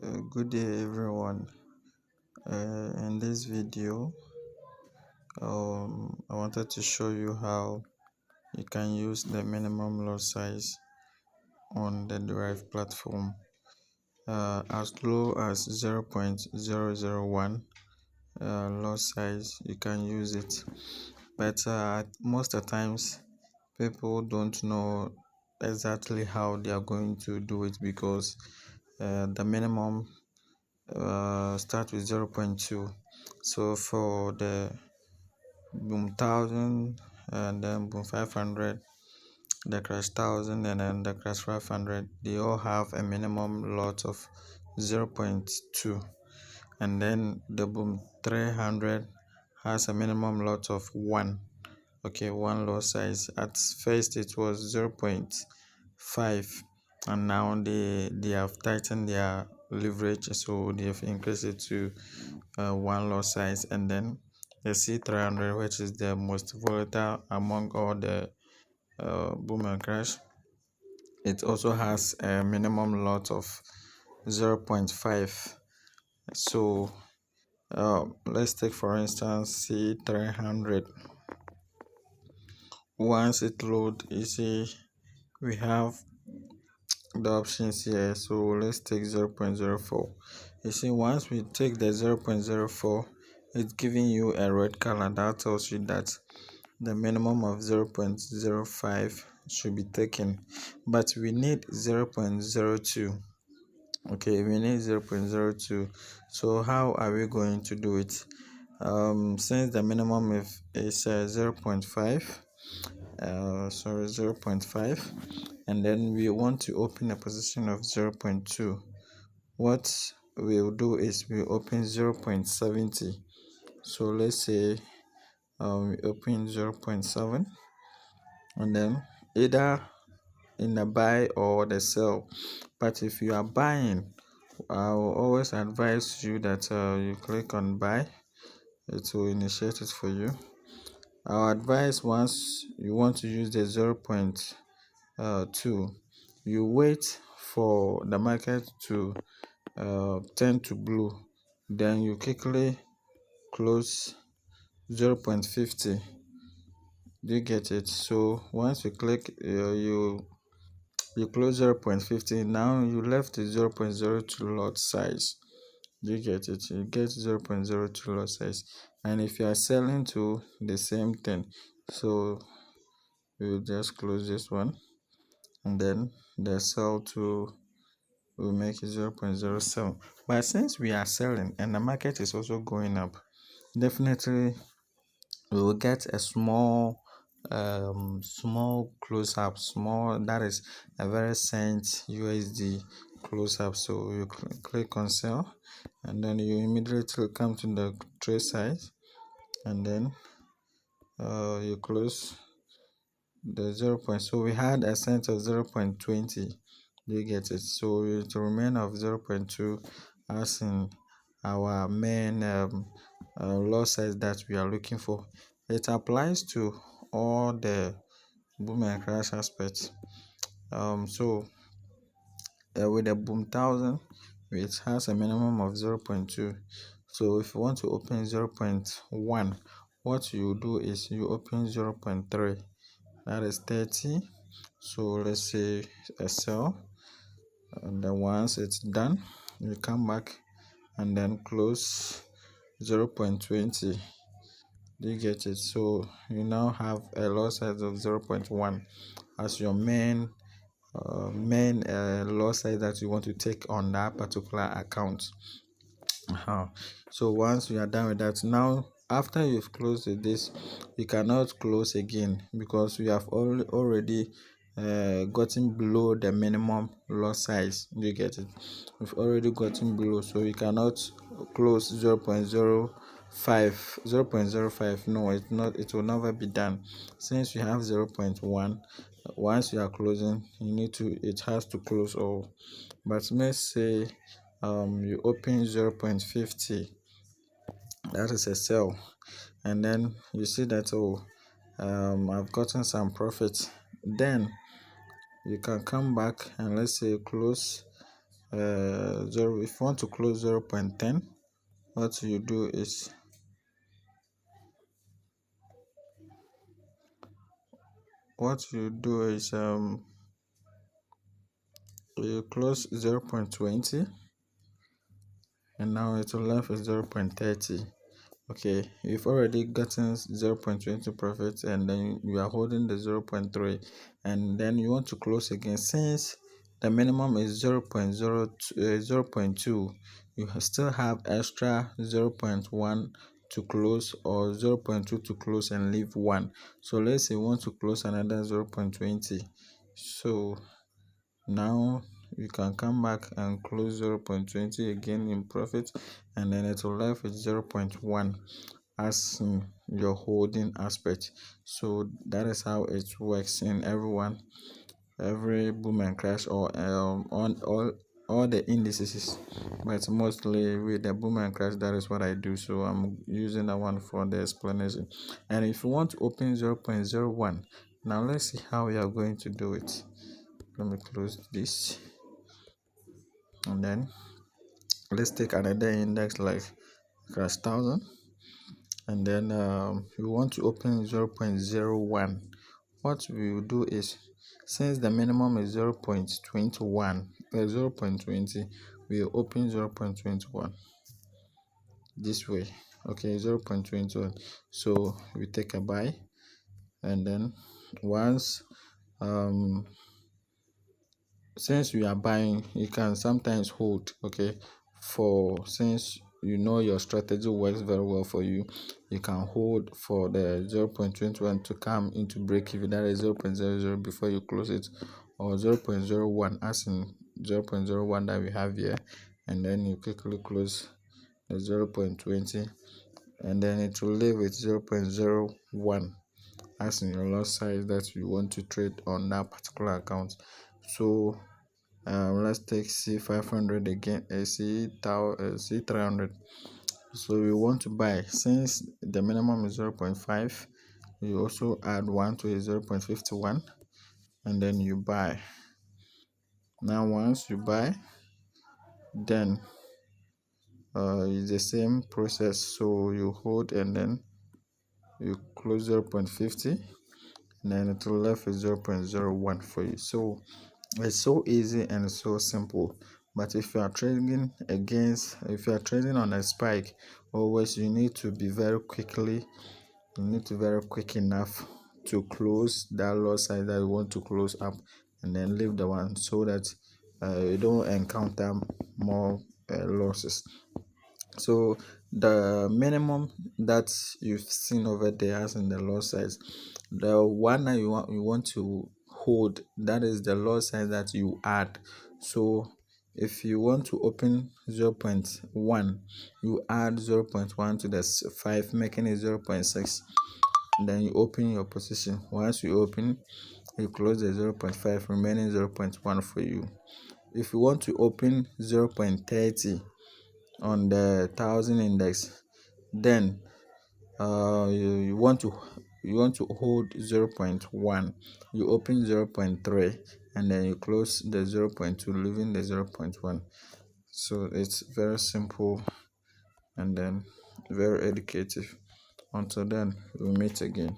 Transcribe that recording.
Good day everyone. In this video, I wanted to show you how you can use the minimum lot size on the Deriv platform. As low as 0.001 lot size, you can use it. But most of the times, people don't know exactly how they are going to do it because the minimum start with 0.2. So for the boom 1000 and then boom 500, the crash 1000 and then the crash 500, they all have a minimum lot of 0.2, and then the boom 300 has a minimum lot of 1. Okay, one lot size. At first it was 0.5, and now they have tightened their leverage, so they have increased it to one lot size. And then the C300, which is the most volatile among all the boom and crash, it also has a minimum lot of 0.5. So let's take for instance C300. Once it load, you see we have the options here. So let's take 0.04. You see, once we take the 0.04, it's giving you a red color that tells you that the minimum of 0.05 should be taken, but we need 0.02. Okay, we need 0.02. So how are we going to do it? Since the minimum is 0.5, 0.5, and then we want to open a position of 0.2. What we'll do is we open 0.70. So let's say we open 0.7, and then either in the buy or the sell. But if you are buying, I will always advise you that you click on buy. It will initiate it for you. Our advice, once you want to use the 0.2, you wait for the market to turn to blue, then you quickly close 0.50. Do you get it? So once you click, you close 0.50. Now you left the 0.02 lot size. Do you get it? You get 0.02 lot size. And if you are selling to the same thing, so you just close this one, and then the sell to will make it 0.07. But since we are selling and the market is also going up, definitely we will get a small close up, small, that is a very cent USD close up. So you click on sell, and then you immediately come to the trade size, and then you close the 0. So we had a cent of 0.20. You get it? So it will remain of 0.2 as in our main lot size that we are looking for. It applies to all the boom and crash aspects. So with the boom 1000, it has a minimum of 0.2. So if you want to open 0.1, what you do is you open 0.3, that is 30. So let's say a sell, and then once it's done, you come back and then close 0.20. Do you get it? So you now have a lot size of 0.1 as your main lot size that you want to take on that particular account. So once you are done with that, now after you've closed this, you cannot close again because you have already gotten below the minimum lot size. You get it? We've already gotten below, so you cannot close 0.05. 0.05, no, it's not, it will never be done. Since you have 0.1, once you are closing, it has to close all. But let's say you open 0.50, that is a sell, and then you see that I've gotten some profit. Then you can come back and let's say close zero. If you want to close 0.10, what you do is you close 0.20, and now it will left is 0.30. Okay, you've already gotten 0.20 profit, and then you are holding the 0.3, and then you want to close again. Since the minimum is 0.2, you still have extra 0.1 to close, or 0.2 to close and leave 1. So let's say you want to close another 0.20. So now you can come back and close 0.20 again in profit, and then it will left with 0.1 as in your holding aspect. So that is how it works in every boom and crash, or on all the indices, but mostly with the boom and crash, that is what I do. So I'm using that one for the explanation. And if you want to open 0.01, now let's see how we are going to do it. Let me close this, and then let's take another index like crash 1000, and then we want to open 0.01. What we will do is, since the minimum is 0.21, 0.20, we will open 0.21 this way. Okay, 0.21. So we take a buy, and then once since you are buying, you can sometimes hold. Okay, for since you know your strategy works very well for you, you can hold for the 0.21 to come into break even, that is 0.00, before you close it, or 0.01 as in 0.01 that we have here, and then you quickly close the 0.20, and then it will leave with 0.01 as in your loss size that you want to trade on that particular account. So let's take C500 again, C300. So we want to buy, since the minimum is 0.5, you also add 1 to a 0.51, and then you buy. Now once you buy, then it's the same process. So you hold, and then you close 0.50, and then it will left with 0.01 for you. So it's so easy and so simple. But if you are trading on a spike, always you need to be very quick enough to close that loss size that you want to close up, and then leave the one, so that you don't encounter more losses. So the minimum that you've seen over there as in the loss size, the one that you want to hold, that is the loss size that you add. So if you want to open 0.1, you add 0.1 to the 5, making it 0.6, then you open your position. Once you open, you close the 0.5, remaining 0.1 for you. If you want to open 0.30 on the 1000 index, then you want to hold 0.1, you open 0.3, and then you close the 0.2, leaving the 0.1. So it's very simple, and then very educative. Until then, we'll meet again.